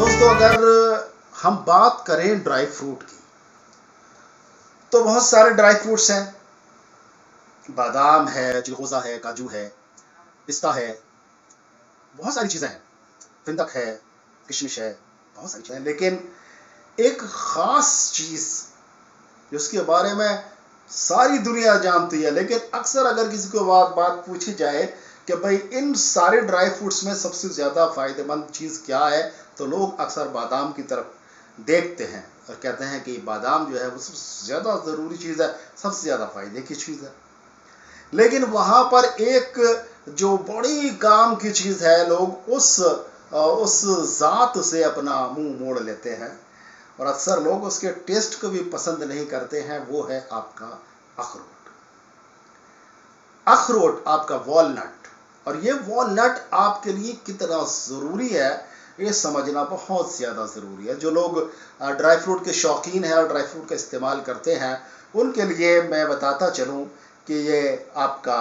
दोस्तों, अगर हम बात करें ड्राई फ्रूट की तो बहुत सारे ड्राई फ्रूट्स हैं। बादाम है, चिलगोजा है, काजू है, पिस्ता है, बहुत सारी चीज़ें हैं, फिंदक है, किशमिश है, बहुत सारी चीज़ें। लेकिन एक ख़ास चीज़ जिसके बारे में सारी दुनिया जानती है, लेकिन अक्सर अगर किसी को बात पूछी जाए कि भाई इन सारे ड्राई फ्रूट्स में सबसे ज़्यादा फ़ायदेमंद चीज़ क्या है, तो लोग अक्सर बादाम की तरफ देखते हैं और कहते हैं कि बादाम जो है वो सबसे ज़्यादा ज़रूरी चीज़ है, सबसे ज़्यादा फ़ायदे की चीज़ है। लेकिन वहाँ पर एक जो बड़ी काम की चीज़ है, लोग उस ज़ात से अपना मुंह मोड़ लेते हैं और अक्सर लोग उसके टेस्ट को भी पसंद नहीं करते हैं। वो है आपका अखरोट। अखरोट आपका वॉलनट। और ये वॉलनट आपके लिए कितना ज़रूरी है ये समझना बहुत ज़्यादा ज़रूरी है। जो लोग ड्राई फ्रूट के शौकीन हैं और ड्राई फ्रूट का इस्तेमाल करते हैं, उनके लिए मैं बताता चलूँ कि ये आपका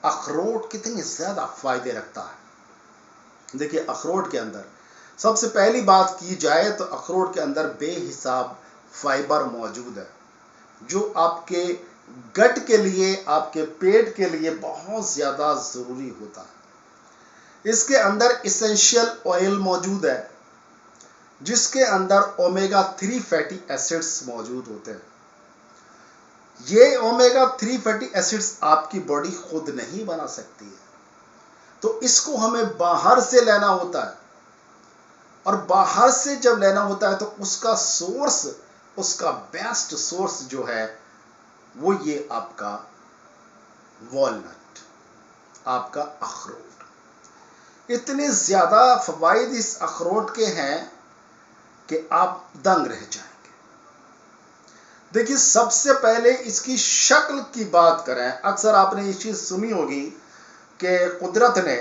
अखरोट कितने ज़्यादा फ़ायदे रखता है। देखिए, अखरोट के अंदर सबसे पहली बात की जाए तो अखरोट के अंदर बेहिसाब फाइबर मौजूद है, जो आपके गट के लिए, आपके पेट के लिए बहुत ज़्यादा ज़रूरी होता है। इसके अंदर इसेंशियल ऑयल मौजूद है, जिसके अंदर ओमेगा 3 फैटी एसिड्स मौजूद होते हैं। ये ओमेगा 3 फैटी एसिड्स आपकी बॉडी खुद नहीं बना सकती है, तो इसको हमें बाहर से लेना होता है। और बाहर से जब लेना होता है तो उसका सोर्स, उसका बेस्ट सोर्स जो है वो ये आपका वॉलनट, आपका अखरोट। इतने ज़्यादा फवाइद इस अखरोट के हैं कि आप दंग रह जाएंगे। देखिए, सबसे पहले इसकी शक्ल की बात करें। अक्सर आपने ये चीज़ सुनी होगी कि कुदरत ने,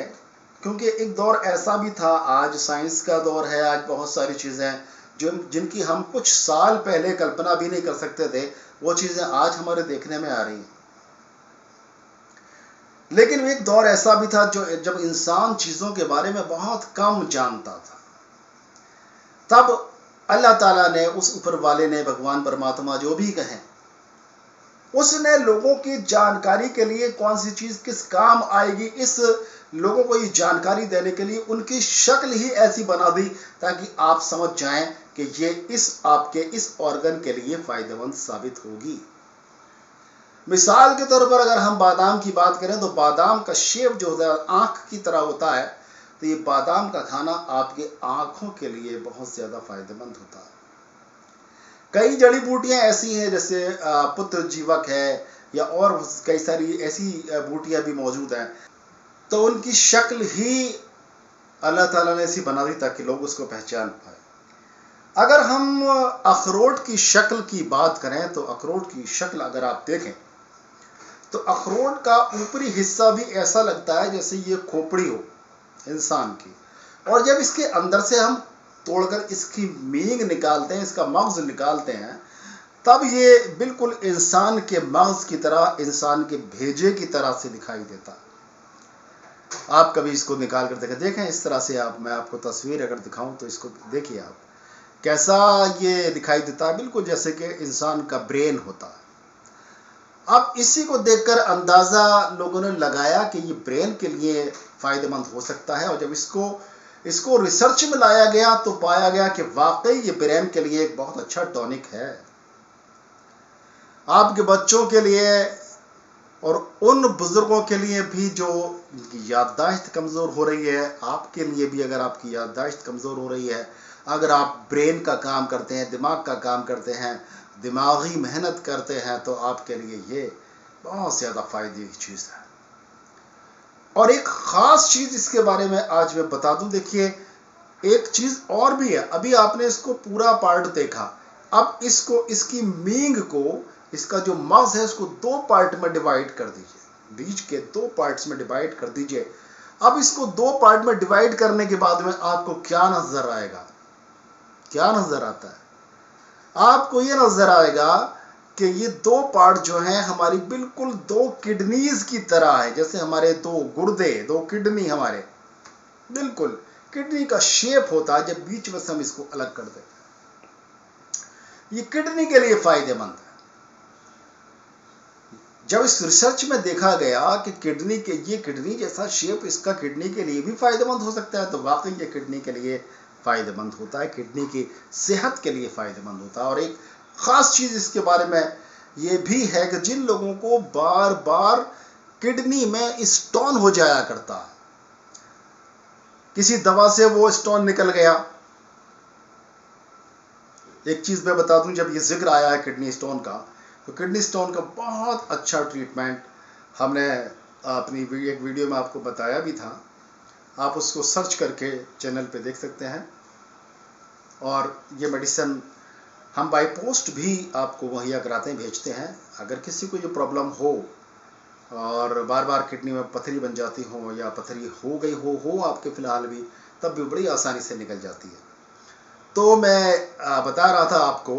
क्योंकि एक दौर ऐसा भी था, आज साइंस का दौर है, आज बहुत सारी चीज़ें जिनकी हम कुछ साल पहले कल्पना भी नहीं कर सकते थे, वो चीज़ें आज हमारे देखने में आ रही हैं। लेकिन एक दौर ऐसा भी था जब इंसान चीज़ों के बारे में बहुत कम जानता था। तब अल्लाह ताला ने, उस ऊपर वाले ने, भगवान परमात्मा जो भी कहें, उसने लोगों की जानकारी के लिए कौन सी चीज़ किस काम आएगी, इस लोगों को ये जानकारी देने के लिए उनकी शक्ल ही ऐसी बना दी ताकि आप समझ जाएं कि ये आपके इस ऑर्गन के लिए फ़ायदेमंद साबित होगी। मिसाल के तौर पर अगर हम बादाम की बात करें तो बादाम का शेप जो होता है आँख की तरह होता है, तो ये बादाम का खाना आपके आँखों के लिए बहुत ज़्यादा फ़ायदेमंद होता है। कई जड़ी बूटियाँ ऐसी हैं, जैसे पुत्र जीवक है या और कई सारी ऐसी बूटियाँ भी मौजूद हैं, तो उनकी शक्ल ही अल्लाह ताला ने ऐसी बना दी ताकि लोग उसको पहचान पाए। अगर हम अखरोट की शक्ल की बात करें तो अखरोट की शक्ल अगर आप देखें तो अखरोट का ऊपरी हिस्सा भी ऐसा लगता है जैसे ये खोपड़ी हो इंसान की, और जब इसके अंदर से हम तोड़कर इसकी मींग निकालते हैं, इसका मग़ज़ निकालते हैं, तब ये बिल्कुल इंसान के मग़ज़ की तरह, इंसान के भेजे की तरह से दिखाई देता है। आप कभी इसको निकाल कर देखें इस तरह से। मैं आपको तस्वीर अगर दिखाऊं तो इसको देखिए आप, कैसा ये दिखाई देता है, बिल्कुल जैसे कि इंसान का ब्रेन होता है। अब इसी को देखकर अंदाज़ा लोगों ने लगाया कि ये ब्रेन के लिए फ़ायदेमंद हो सकता है, और जब इसको रिसर्च में लाया गया तो पाया गया कि वाकई ये ब्रेन के लिए एक बहुत अच्छा टॉनिक है। आपके बच्चों के लिए और उन बुज़ुर्गों के लिए भी जो याददाश्त कमज़ोर हो रही है, आपके लिए भी अगर आपकी याददाश्त कमज़ोर हो रही है, अगर आप ब्रेन का काम करते हैं, दिमाग का काम करते हैं, दिमागी मेहनत करते हैं, तो आपके लिए ये बहुत ज़्यादा फ़ायदे की चीज़ है। और एक ख़ास चीज़ इसके बारे में आज मैं बता दूं। देखिए, एक चीज़ और भी है। अभी आपने इसको पूरा पार्ट देखा, अब इसकी मींग को, इसका जो मग़ज़ है उसको 2 पार्ट में डिवाइड कर दीजिए, बीच के 2 पार्ट्स में डिवाइड कर दीजिए। अब इसको 2 पार्ट में डिवाइड करने के बाद में आपको क्या नज़र आएगा? क्या नज़र आता है? आपको ये नज़र आएगा कि ये 2 पार्ट जो हैं हमारी बिल्कुल 2 किडनीज़ की तरह है। जैसे हमारे 2 गुर्दे, 2 किडनी हमारे बिल्कुल किडनी का शेप होता है जब बीच में से हम इसको अलग कर दें, ये किडनी के लिए फायदेमंद है। जब इस रिसर्च में देखा गया कि ये किडनी जैसा शेप इसका किडनी के लिए भी फायदेमंद हो सकता है, तो वाकई ये किडनी के लिए फायदेमंद होता है, किडनी की सेहत के लिए फायदेमंद होता है। और एक खास चीज इसके बारे में ये भी है कि जिन लोगों को बार बार किडनी में स्टोन हो जाया करता है, किसी दवा से वो स्टोन निकल गया। एक चीज मैं बता दूं, जब ये जिक्र आया है किडनी स्टोन का, तो किडनी स्टोन का बहुत अच्छा ट्रीटमेंट हमने अपनी एक वीडियो में आपको बताया भी था, आप उसको सर्च करके चैनल पे देख सकते हैं। और ये मेडिसिन हम बाय पोस्ट भी आपको मुहैया कराते हैं, भेजते हैं। अगर किसी को जो प्रॉब्लम हो और बार बार किडनी में पथरी बन जाती हो या पथरी हो गई हो आपके फिलहाल भी, तब भी बड़ी आसानी से निकल जाती है। तो मैं बता रहा था आपको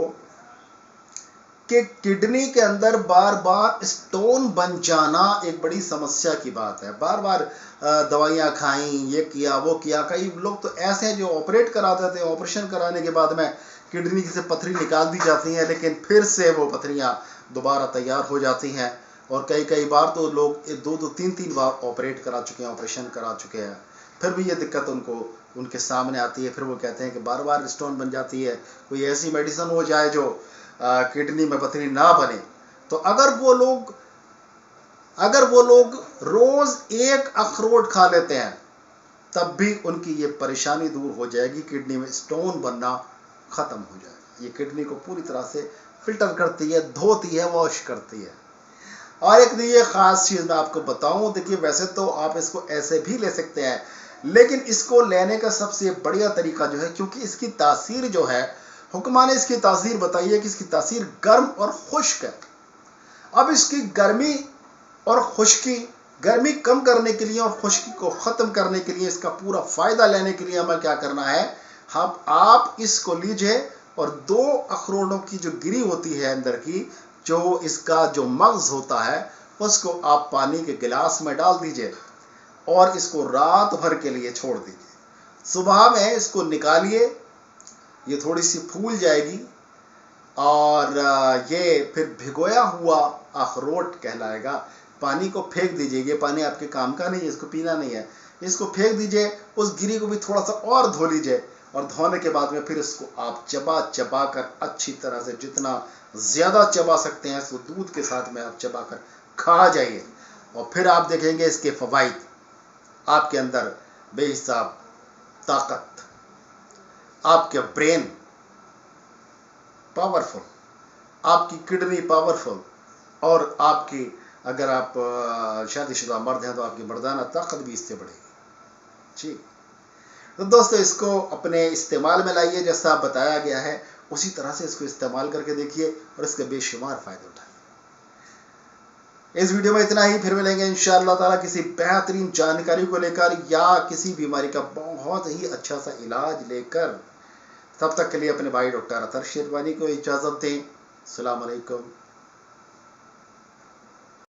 कि किडनी के अंदर बार बार स्टोन बन जाना एक बड़ी समस्या की बात है। बार बार दवाइयाँ खाई, ये किया वो किया। कई लोग तो ऐसे हैं जो ऑपरेट करा देते हैं, ऑपरेशन कराने के बाद में किडनी से पथरी निकाल दी जाती है, लेकिन फिर से वो पथरियाँ दोबारा तैयार हो जाती हैं। और कई बार तो लोग 2-3 बार ऑपरेट करा चुके हैं, ऑपरेशन करा चुके हैं, फिर भी ये दिक्कत उनके सामने आती है। फिर वो कहते हैं कि बार बार स्टोन बन जाती है, कोई ऐसी मेडिसिन हो जाए जो किडनी में पथरी ना बने। तो अगर वो लोग रोज एक अखरोट खा लेते हैं, तब भी उनकी ये परेशानी दूर हो जाएगी, किडनी में स्टोन बनना खत्म हो जाएगा। ये किडनी को पूरी तरह से फिल्टर करती है, धोती है, वॉश करती है। और एक ये खास चीज मैं आपको बताऊं, देखिए वैसे तो आप इसको ऐसे भी ले सकते हैं, लेकिन इसको लेने का सबसे बढ़िया तरीका जो है, क्योंकि इसकी तासीर जो है, हुक्मा ने इसकी तासीर बताई है कि इसकी तासीर गर्म और खुश्क है। अब इसकी गर्मी और खुश्की, गर्मी कम करने के लिए और खुश्की को ख़त्म करने के लिए, इसका पूरा फ़ायदा लेने के लिए हमें क्या करना है, आप इसको लीजिए और 2 अखरोटों की जो गिरी होती है अंदर की, जो इसका जो मग़ज़ होता है, उसको आप पानी के गिलास में डाल दीजिए और इसको रात भर के लिए छोड़ दीजिए। सुबह में इसको निकालिए, ये थोड़ी सी फूल जाएगी और ये फिर भिगोया हुआ अखरोट कहलाएगा। पानी को फेंक दीजिए, ये पानी आपके काम का नहीं है, इसको पीना नहीं है, इसको फेंक दीजिए। उस गिरी को भी थोड़ा सा और धो लीजिए और धोने के बाद में फिर इसको आप चबा कर अच्छी तरह से, जितना ज़्यादा चबा सकते हैं इसको दूध के साथ में आप चबा कर खा जाइए। और फिर आप देखेंगे इसके फ़वाइद, आपके अंदर बेहिसाब ताकत, आपके ब्रेन पावरफुल, आपकी किडनी पावरफुल, और आपकी, अगर आप शादीशुदा मर्द हैं तो आपकी मर्दाना ताकत भी इससे बढ़ेगी। ठीक, तो दोस्तों इसको अपने इस्तेमाल में लाइए, जैसा बताया गया है उसी तरह से इसको इस्तेमाल करके देखिए और इसके बेशुमार फ़ायदे उठाइए। इस वीडियो में इतना ही, फिर मिलेंगे इंशाअल्लाह ताला किसी बेहतरीन जानकारी को लेकर या किसी बीमारी का बहुत ही अच्छा सा इलाज लेकर। तब तक के लिए अपने भाई डॉक्टर अतर शेरवानी को इजाज़त दें। अस्सलाम वालेकुम।